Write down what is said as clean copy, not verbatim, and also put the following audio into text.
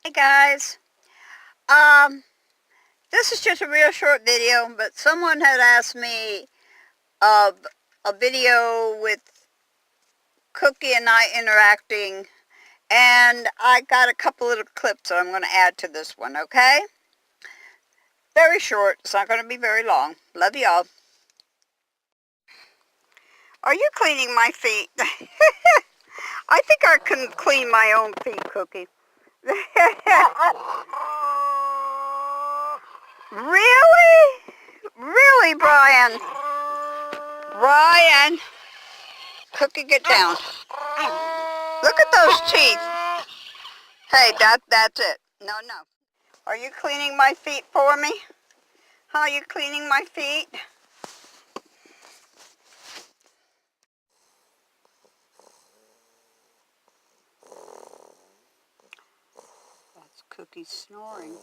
Hey guys, um, this is just a real short video, but someone had asked me of a video with Cookie and I interacting, and I got a couple little clips that I'm going to add to this one, okay? Very short, it's not going to be very long. Love y'all. Are you cleaning my feet? I think I can clean my own feet, Cookie. Really? Really, Brian? Brian? Cookie, get down. Look at those teeth. Hey, that's it. No. Are you cleaning my feet for me? How are you cleaning my feet? That's Cookie snoring.